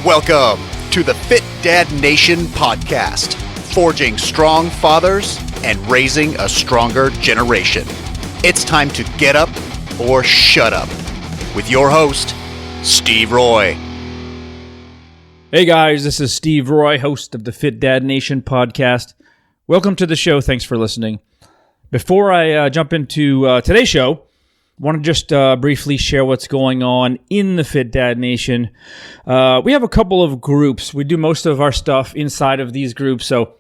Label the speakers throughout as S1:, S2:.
S1: Welcome to the Fit Dad Nation podcast, forging strong fathers and raising a stronger generation. It's time to get up or shut up with your host, Steve Roy.
S2: Hey guys, this is Steve Roy, host of the Fit Dad Nation podcast. Welcome to the show. Thanks for listening. Before I jump into today's show, I want to just briefly share what's going on in the Fit Dad Nation. We have a couple of groups. We do most of our stuff inside of these groups. So,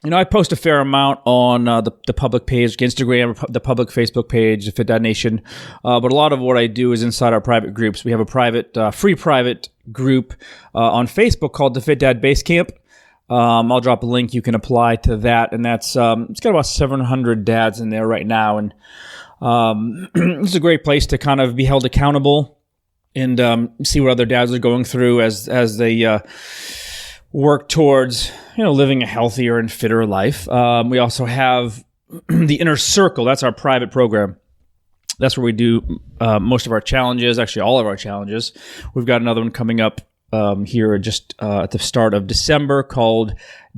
S2: I post a fair amount on the public page, Instagram, the public Facebook page, the Fit Dad Nation. But a lot of what I do is inside our private groups. We have a private, free private group on Facebook called the Fit Dad Base Camp. I'll drop a link. You can apply to that. And that's it's got about 700 dads in there right now. And it's a great place to kind of be held accountable and see what other dads are going through as they work towards living a healthier and fitter life. We also have the Inner Circle. That's our private program. That's where we do most of our challenges, actually all of our challenges. We've got another one coming up here just at the start of December called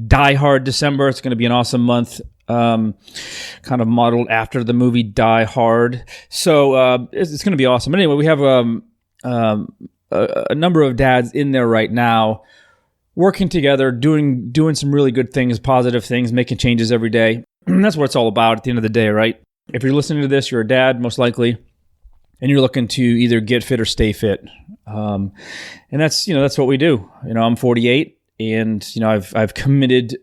S2: Die Hard December. It's going to be an awesome month. Kind of modeled after the movie Die Hard. So it's going to be awesome. But anyway, we have a number of dads in there right now working together, doing some really good things, positive things, making changes every day. And that's what it's all about at the end of the day, right? If you're listening to this, you're a dad, most likely, and you're looking to either get fit or stay fit. And that's what we do. I'm 48, and I've committed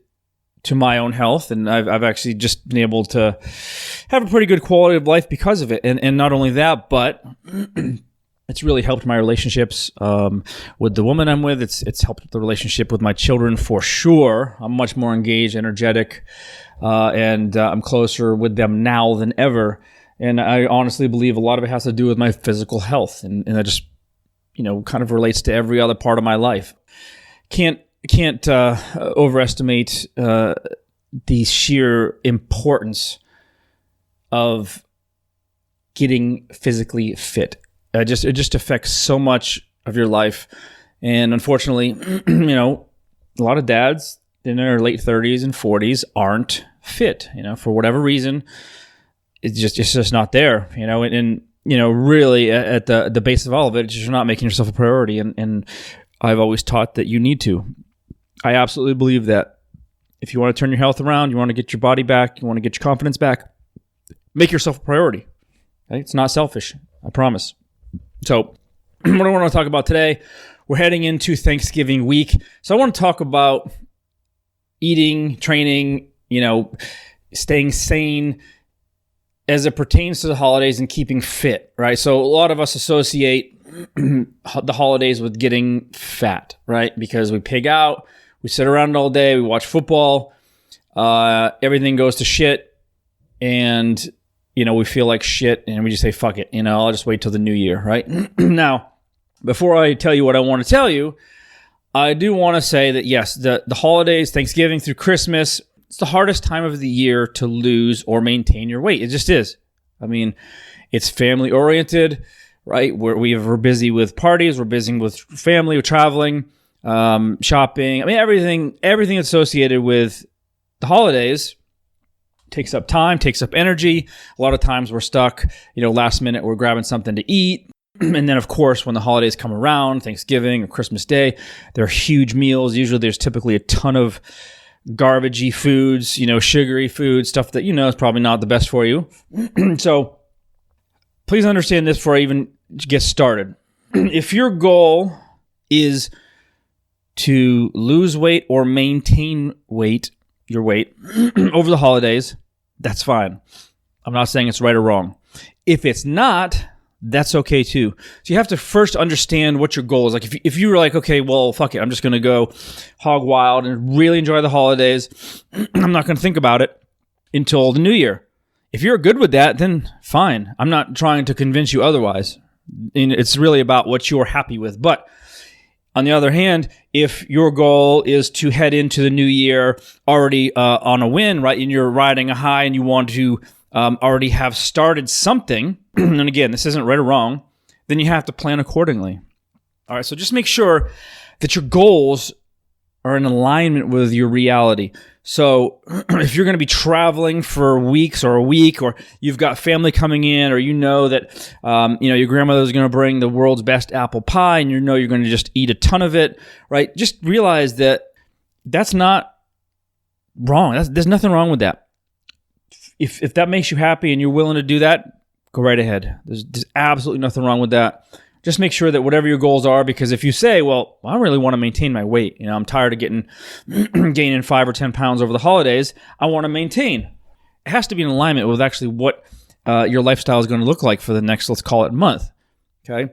S2: to my own health, and I've actually just been able to have a pretty good quality of life because of it. And not only that, but it's really helped my relationships with the woman I'm with. It's helped the relationship with my children for sure. I'm much more engaged, energetic, and I'm closer with them now than ever. And I honestly believe a lot of it has to do with my physical health, and that just kind of relates to every other part of my life. Can't overestimate the sheer importance of getting physically fit. It just affects so much of your life, and unfortunately, a lot of dads in their late 30s and 40s aren't fit. For whatever reason, it's just not there. And really at the base of all of it, it's just not making yourself a priority. And I've always taught that you need to. I absolutely believe that if you want to turn your health around, you want to get your body back, you want to get your confidence back, make yourself a priority. Okay? It's not selfish, I promise. So what I want to talk about today, we're heading into Thanksgiving week. So I want to talk about eating, training, staying sane as it pertains to the holidays and keeping fit, right? So a lot of us associate the holidays with getting fat, right? Because we pig out, we sit around all day, we watch football, everything goes to shit, and we feel like shit, and we just say, fuck it, I'll just wait till the new year, right? Now, before I tell you what I want to tell you, I do want to say that yes, the holidays, Thanksgiving through Christmas, it's the hardest time of the year to lose or maintain your weight. It just is. I mean, it's family oriented, right? We're busy with parties, we're busy with family, we're traveling, shopping. I mean, everything associated with the holidays takes up time, takes up energy. A lot of times we're stuck, last minute we're grabbing something to eat. And then, of course, when the holidays come around, Thanksgiving or Christmas Day, they're huge meals. Usually there's typically a ton of garbagey foods, sugary foods, stuff that is probably not the best for you. So please understand this before I even get started. If your goal is to lose weight or maintain your weight over the holidays, that's fine. I'm not saying it's right or wrong. If it's not, that's okay too. So you have to first understand what your goal is. Like if you were like, okay, well, fuck it, I'm just going to go hog wild and really enjoy the holidays. I'm not going to think about it until the new year. If you're good with that, then fine. I'm not trying to convince you otherwise. And it's really about what you're happy with. But on the other hand, if your goal is to head into the new year already on a win, right, and you're riding a high and you want to already have started something, and again, this isn't right or wrong, then you have to plan accordingly. All right, so just make sure that your goals are in alignment with your reality. So if you're going to be traveling for weeks or a week, or you've got family coming in, or that your grandmother's going to bring the world's best apple pie, and you're going to just eat a ton of it, right? Just realize that that's not wrong. There's nothing wrong with that. If that makes you happy and you're willing to do that, go right ahead. There's absolutely nothing wrong with that. Just make sure that whatever your goals are, because if you say, well, I really want to maintain my weight. I'm tired of gaining 5 or 10 pounds over the holidays. I want to maintain. It has to be in alignment with actually what your lifestyle is going to look like for the next, let's call it, month. Okay.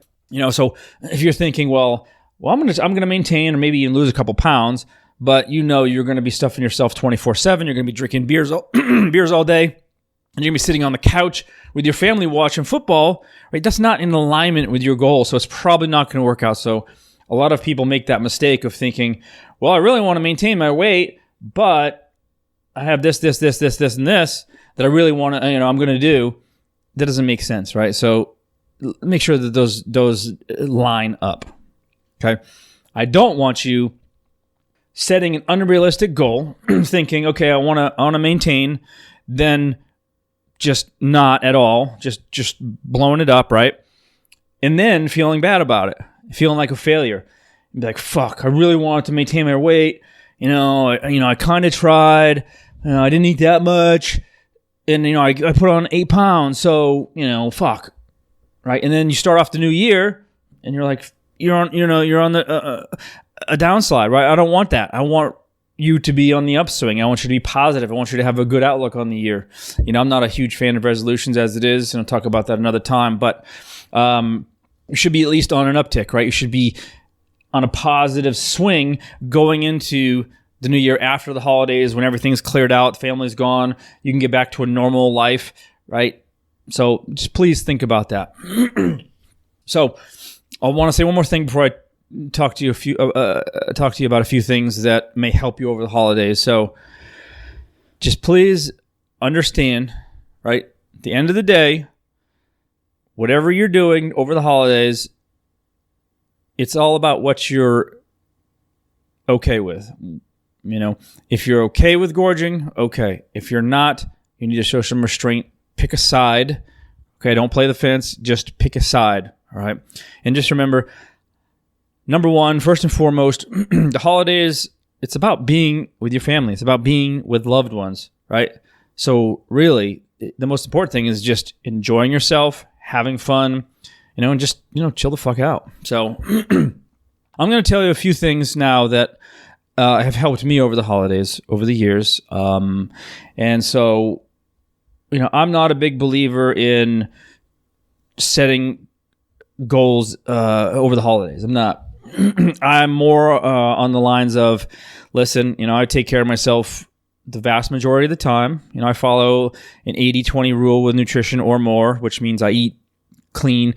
S2: So if you're thinking, well, I'm going to maintain, or maybe even lose a couple pounds, but you're going to be stuffing yourself 24/7. You're going to be drinking beers all day. And you're going to be sitting on the couch with your family watching football, right? That's not in alignment with your goal, so it's probably not going to work out. So a lot of people make that mistake of thinking, well, I really want to maintain my weight, but I have this, and this that I really want to, I'm going to do. That doesn't make sense, right? So make sure that those line up, okay? I don't want you setting an unrealistic goal, thinking, okay, I want to maintain, then just not at all, just blowing it up, right? And then feeling bad about it, feeling like a failure. Be like, fuck, I really wanted to maintain my weight. I kind of tried. I didn't eat that much, and I put on 8 pounds. So fuck, right? And then you start off the new year, and you're like, you're on the a downslide, right? I don't want that. I want you to be on the upswing. I want you to be positive. I want you to have a good outlook on the year. I'm not a huge fan of resolutions as it is, and I'll talk about that another time, but you should be at least on an uptick, right? You should be on a positive swing going into the new year after the holidays, when everything's cleared out, family's gone, you can get back to a normal life, right? So just please think about that. So I want to say one more thing before I talk to you about a few things that may help you over the holidays. So just please understand, right? At the end of the day, whatever you're doing over the holidays, it's all about what you're okay with. If you're okay with gorging, okay. If you're not, you need to show some restraint. Pick a side. Okay, don't play the fence. Just pick a side. All right. And just remember, number one, first and foremost, the holidays, it's about being with your family. It's about being with loved ones, right? So really, the most important thing is just enjoying yourself, having fun, and just, chill the fuck out. So I'm going to tell you a few things now that have helped me over the holidays, over the years. And so, I'm not a big believer in setting goals over the holidays. I'm not. I'm more on the lines of, listen, I take care of myself the vast majority of the time. I follow an 80-20 rule with nutrition or more, which means I eat clean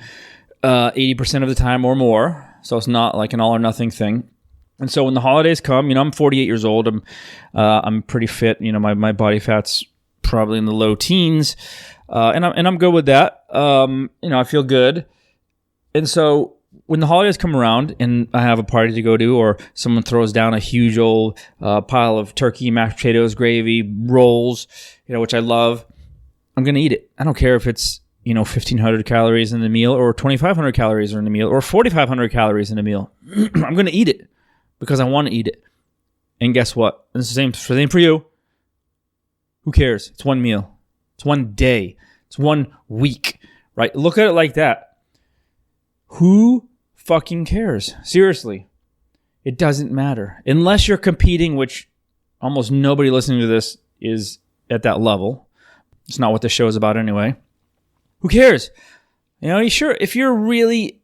S2: 80% of the time or more. So it's not like an all or nothing thing. And so when the holidays come, I'm 48 years old. I'm pretty fit. My body fat's probably in the low teens, and I'm good with that. I feel good. And so when the holidays come around and I have a party to go to, or someone throws down a huge old pile of turkey, mashed potatoes, gravy, rolls, which I love, I'm going to eat it. I don't care if it's, 1,500 calories in the meal, or 2,500 calories in the meal, or 4,500 calories in a meal. I'm going to eat it because I want to eat it. And guess what? It's the same for you. Who cares? It's one meal. It's one day. It's 1 week, right? Look at it like that. Who fucking cares? Seriously. It doesn't matter. Unless you're competing, which almost nobody listening to this is at that level. It's not what the show is about anyway. Who cares? Sure, if you're really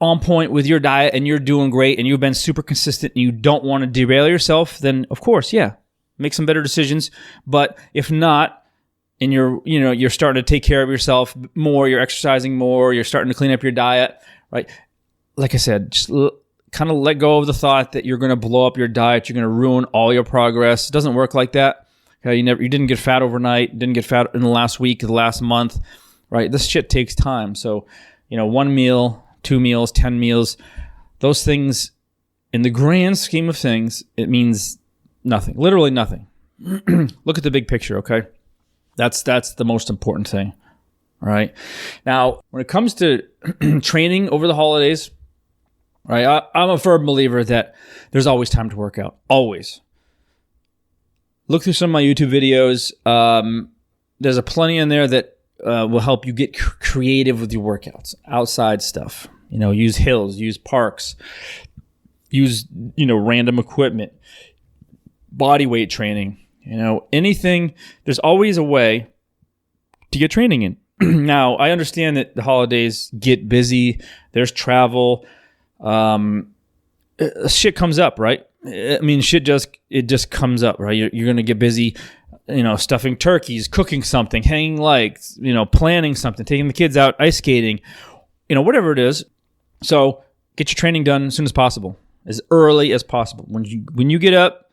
S2: on point with your diet and you're doing great and you've been super consistent and you don't want to derail yourself, then of course, yeah, make some better decisions. But if not, and you're starting to take care of yourself more, you're exercising more, you're starting to clean up your diet, right? Like I said, just kind of let go of the thought that you're going to blow up your diet, you're going to ruin all your progress. It doesn't work like that. Okay, you didn't get fat overnight, didn't get fat in the last week, the last month, right? This shit takes time. So, 1 meal, 2 meals, 10 meals, those things in the grand scheme of things, it means nothing, literally nothing. Look at the big picture, okay? That's the most important thing, all right? Now, when it comes to training over the holidays, right, I'm a firm believer that there's always time to work out, always. Look through some of my YouTube videos. There's a plenty in there that will help you get creative with your workouts, outside stuff. Use hills, use parks, use, random equipment, body weight training, anything. There's always a way to get training in. Now, I understand that the holidays get busy. There's travel. Shit comes up, right? I mean, it just comes up, right? You're going to get busy, stuffing turkeys, cooking something, hanging lights, planning something, taking the kids out, ice skating, whatever it is. So get your training done as soon as possible, as early as possible. When you get up,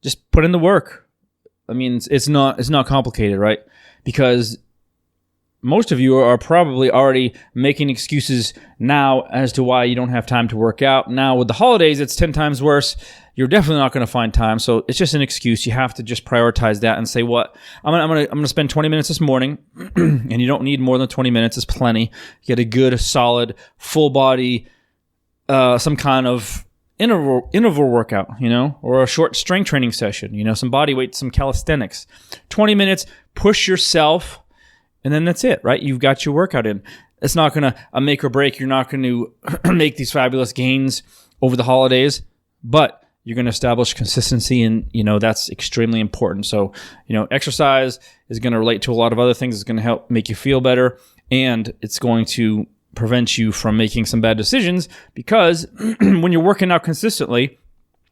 S2: just put in the work. I mean, it's not complicated, right? Because most of you are probably already making excuses now as to why you don't have time to work out. Now with the holidays, it's 10 times worse. You're definitely not going to find time. So it's just an excuse. You have to just prioritize that and say, what? I'm going to spend 20 minutes this morning, and you don't need more than 20 minutes. It's plenty. Get a good, solid, full body, some kind of interval workout, or a short strength training session, some body weight, some calisthenics. 20 minutes, push yourself, and then that's it, right? You've got your workout in. It's not going to make or break. You're not going to make these fabulous gains over the holidays, but you're going to establish consistency, and, that's extremely important. So, exercise is going to relate to a lot of other things. It's going to help make you feel better, and it's going to prevent you from making some bad decisions, because when you're working out consistently,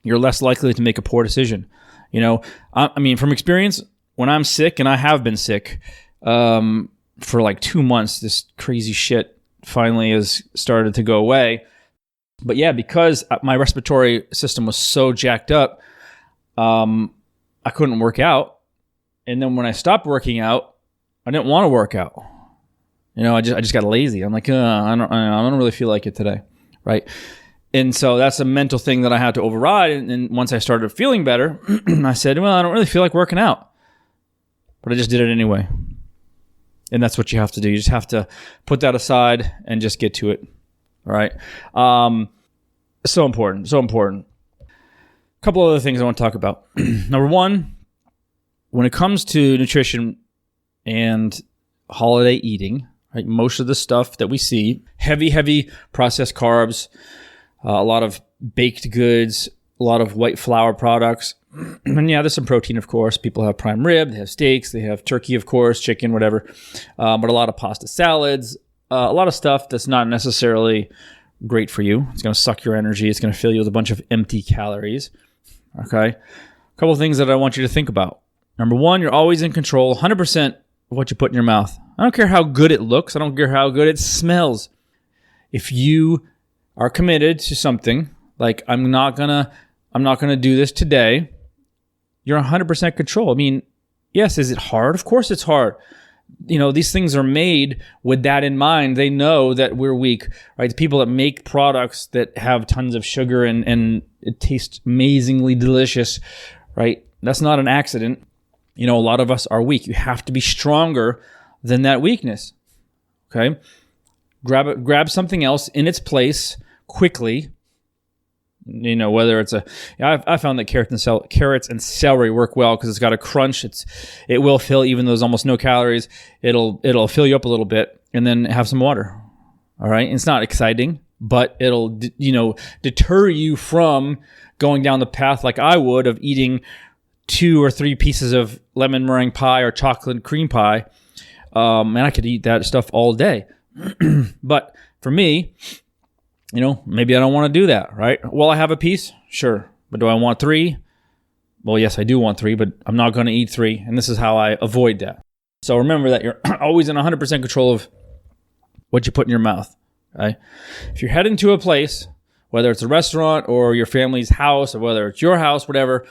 S2: you're less likely to make a poor decision. I mean, from experience, when I'm sick, and I have been sick for like 2 months, this crazy shit finally has started to go away. But yeah, because my respiratory system was so jacked up, I couldn't work out. And then when I stopped working out, I didn't want to work out. I just got lazy. I'm like, I don't really feel like it today, right? And so that's a mental thing that I had to override. And once I started feeling better, I said, well, I don't really feel like working out. But I just did it anyway. And that's what you have to do. You just have to put that aside and just get to it. All right. So important. A couple other things I want to talk about. Number one, when it comes to nutrition and holiday eating, right, most of the stuff that we see, heavy processed carbs, a lot of baked goods, a lot of white flour products. And yeah, there's some protein, of course. People have prime rib, they have steaks, they have turkey, of course, chicken, whatever. But a lot of pasta salads, a lot of stuff that's not necessarily great for you. It's going to suck your energy. It's going to fill you with a bunch of empty calories. Okay. A couple of things that I want you to think about. Number one, you're always in control, 100% of what you put in your mouth. I don't care how good it looks. I don't care how good it smells. If you are committed to something, like I'm not gonna do this today, you're 100% control. I mean, yes, is it hard? Of course it's hard. These things are made with that in mind. They know that we're weak, right? The people that make products that have tons of sugar and it tastes amazingly delicious, right? That's not an accident. A lot of us are weak. You have to be stronger than that weakness, okay? Grab something else in its place quickly. Whether it's I found that carrots and celery work well because it's got a crunch. It will fill, even though there's almost no calories. It'll fill you up a little bit, and then have some water. All right, it's not exciting, but it'll deter you from going down the path like I would of eating 2 or 3 pieces of lemon meringue pie or chocolate cream pie. And I could eat that stuff all day. But for me, maybe I don't want to do that, right? Well, I have a piece, sure. But do I want 3? Well, yes, I do want 3, but I'm not going to eat 3. And this is how I avoid that. So remember that you're always in 100% control of what you put in your mouth, okay? If you're heading to a place, whether it's a restaurant or your family's house or whether it's your house, whatever,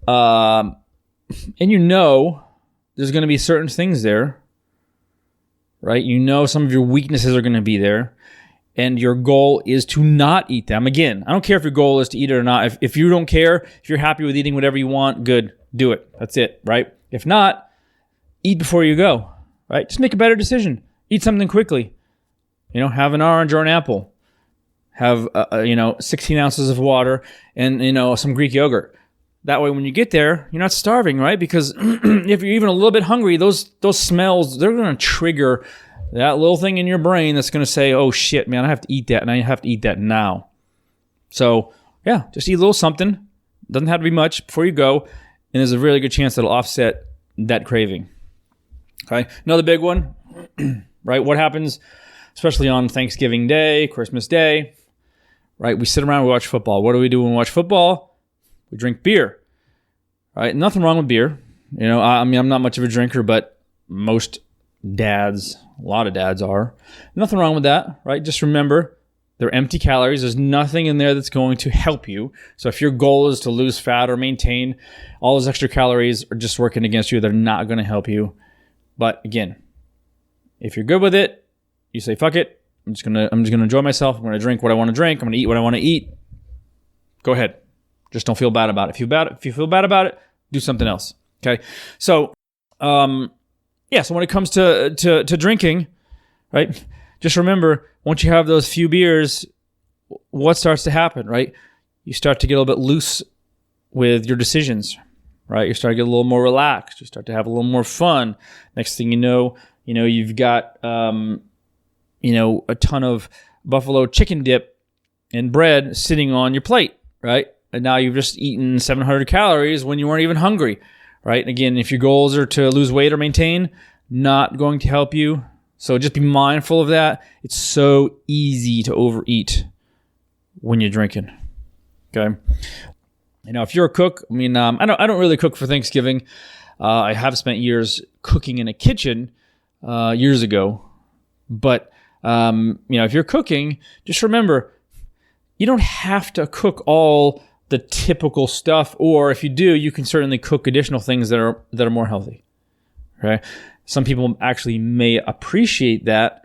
S2: and there's going to be certain things there, right? Some of your weaknesses are going to be there. and your goal is to not eat them. Again, I don't care if your goal is to eat it or not. If you don't care, if you're happy with eating whatever you want, good, do it. That's it, right? If not, eat before you go, right? Just make a better decision. Eat something quickly. Have an orange or an apple. Have 16 ounces of water and some Greek yogurt. That way, when you get there, you're not starving, right? Because if you're even a little bit hungry, those smells, they're going to trigger that little thing in your brain that's going to say, oh shit, man, I have to eat that, and I have to eat that now. So yeah, just eat a little something. Doesn't have to be much before you go, and there's a really good chance that'll offset that craving. Okay, another big one, right? What happens, especially on Thanksgiving Day, Christmas Day, right? We sit around, we watch football. What do we do when we watch football? We drink beer, right? Nothing wrong with beer. I'm not much of a drinker, but most dads, a lot of dads are. Nothing wrong with that, right? Just remember, they're empty calories. There's nothing in there that's going to help you. So if your goal is to lose fat or maintain, all those extra calories are just working against you. They're not going to help you. But again, if you're good with it, you say, fuck it. I'm just gonna enjoy myself. I'm gonna drink what I want to drink. I'm gonna eat what I want to eat. Go ahead. Just don't feel bad about it. If you feel bad about it, do something else. Okay. So, so when it comes to drinking, right? Just remember, once you have those few beers, what starts to happen, right? You start to get a little bit loose with your decisions, right? You start to get a little more relaxed. You start to have a little more fun. Next thing you know, you've got, a ton of buffalo chicken dip and bread sitting on your plate, right? And now you've just eaten 700 calories when you weren't even hungry, right? And again, if your goals are to lose weight or maintain, not going to help you. So just be mindful of that. It's so easy to overeat when you're drinking. Okay. If you're a cook, I don't really cook for Thanksgiving. I have spent years cooking in a kitchen years ago. But, if you're cooking, just remember, you don't have to cook all the typical stuff. Or if you do, you can certainly cook additional things that are more healthy. Okay. Some people actually may appreciate that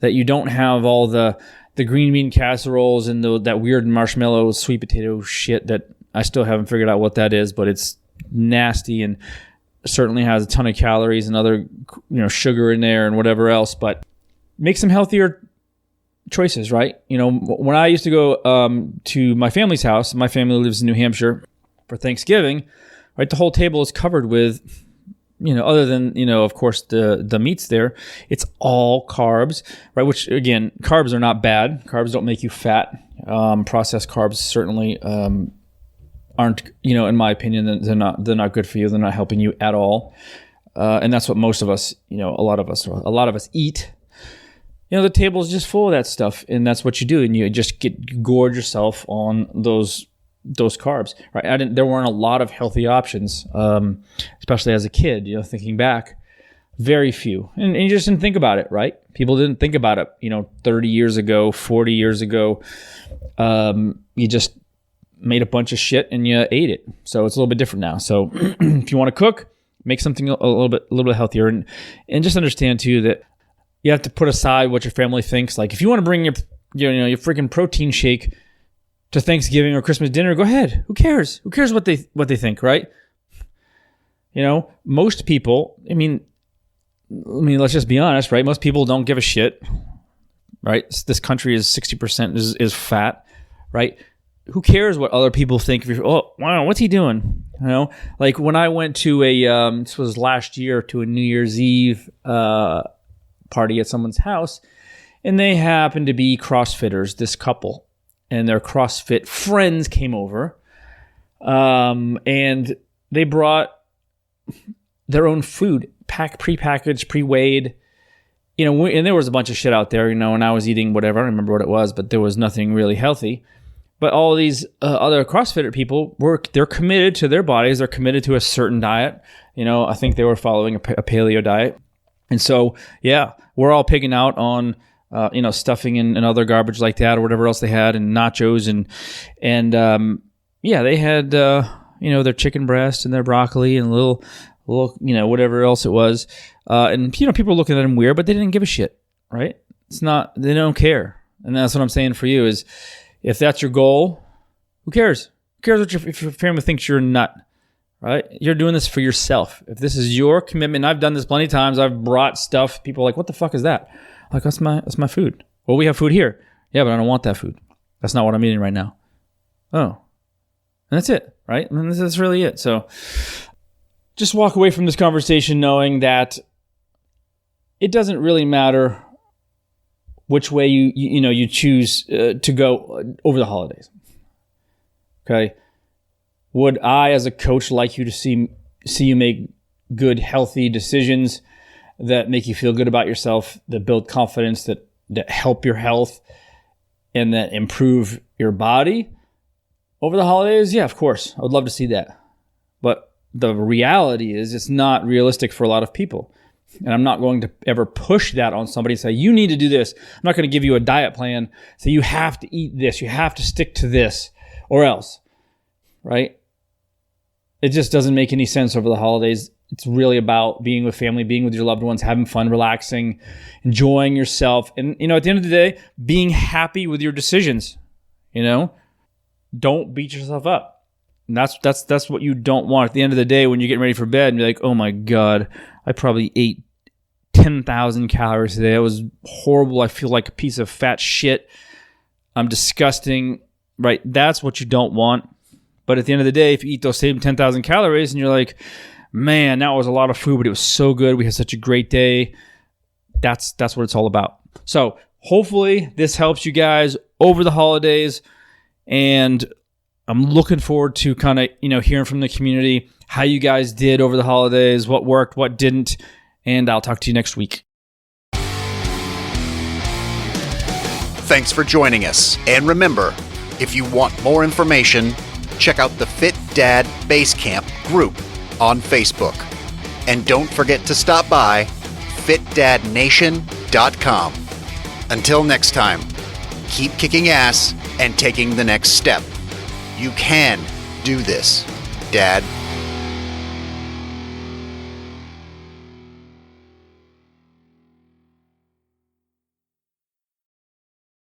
S2: you don't have all the green bean casseroles and that weird marshmallow sweet potato shit that I still haven't figured out what that is, but it's nasty and certainly has a ton of calories and other, sugar in there and whatever else. But make some healthier choices, right? When I used to go to my family's house, my family lives in New Hampshire, for Thanksgiving, right? The whole table is covered with, other than, of course, the meats there, it's all carbs, right? Which, again, carbs are not bad. Carbs don't make you fat. Processed carbs certainly aren't, in my opinion, they're not good for you. They're not helping you at all. And that's what most of us, a lot of us eat. The table is just full of that stuff, and that's what you do, and you just gorge yourself on those carbs, right? There weren't a lot of healthy options, especially as a kid. Thinking back, very few, and you just didn't think about it, right? People didn't think about it, 30 years ago, 40 years ago. You just made a bunch of shit and you ate it. So it's a little bit different now. So if you want to cook, make something a little bit healthier, and just understand too that you have to put aside what your family thinks. Like if you want to bring your freaking protein shake to Thanksgiving or Christmas dinner, go ahead. Who cares? Who cares what they think, right? Most people, let's just be honest, right? Most people don't give a shit, right? This country is 60% is fat, right? Who cares what other people think? Oh, wow, what's he doing? Like when I went to this was last year, to a New Year's Eve party at someone's house, and they happened to be CrossFitters, this couple, and their CrossFit friends came over, and they brought their own food, pre-packaged, pre-weighed, and there was a bunch of shit out there, and I was eating whatever, I don't remember what it was, but there was nothing really healthy. But all these other CrossFitter people, they're committed to their bodies, they're committed to a certain diet. I think they were following a paleo diet. And so, yeah, we're all pigging out on, stuffing and other garbage like that, or whatever else they had, and nachos, and they had, their chicken breast and their broccoli and a little, whatever else it was. And people were looking at them weird, but they didn't give a shit, right? It's not, they don't care. And that's what I'm saying for you is if that's your goal, who cares? Who cares if your family thinks you're a nut, right? You're doing this for yourself. If this is your commitment, I've done this plenty of times. I've brought stuff. People are like, what the fuck is that? I'm like, that's my food. Well, we have food here. Yeah, but I don't want that food. That's not what I'm eating right now. Oh. And that's it, right? And that's really it. So just walk away from this conversation knowing that it doesn't really matter which way you choose to go over the holidays. Okay? Would I, as a coach, like you to see you make good, healthy decisions that make you feel good about yourself, that build confidence, that help your health, and that improve your body over the holidays? Yeah, of course. I would love to see that. But the reality is it's not realistic for a lot of people. And I'm not going to ever push that on somebody and say, you need to do this. I'm not going to give you a diet plan. Say, you have to eat this. You have to stick to this or else, right? It just doesn't make any sense over the holidays. It's really about being with family, being with your loved ones, having fun, relaxing, enjoying yourself. And, at the end of the day, being happy with your decisions, Don't beat yourself up. And that's what you don't want. At the end of the day, when you're getting ready for bed and you're like, oh my God, I probably ate 10,000 calories today. It was horrible. I feel like a piece of fat shit. I'm disgusting, right? That's what you don't want. But at the end of the day, if you eat those same 10,000 calories and you're like, man, that was a lot of food, but it was so good. We had such a great day. That's what it's all about. So hopefully this helps you guys over the holidays. And I'm looking forward to kind of, hearing from the community how you guys did over the holidays, what worked, what didn't, and I'll talk to you next week.
S1: Thanks for joining us. And remember, if you want more information, check out the Fit Dad Basecamp group on Facebook. And don't forget to stop by fitdadnation.com. Until next time, keep kicking ass and taking the next step. You can do this, Dad.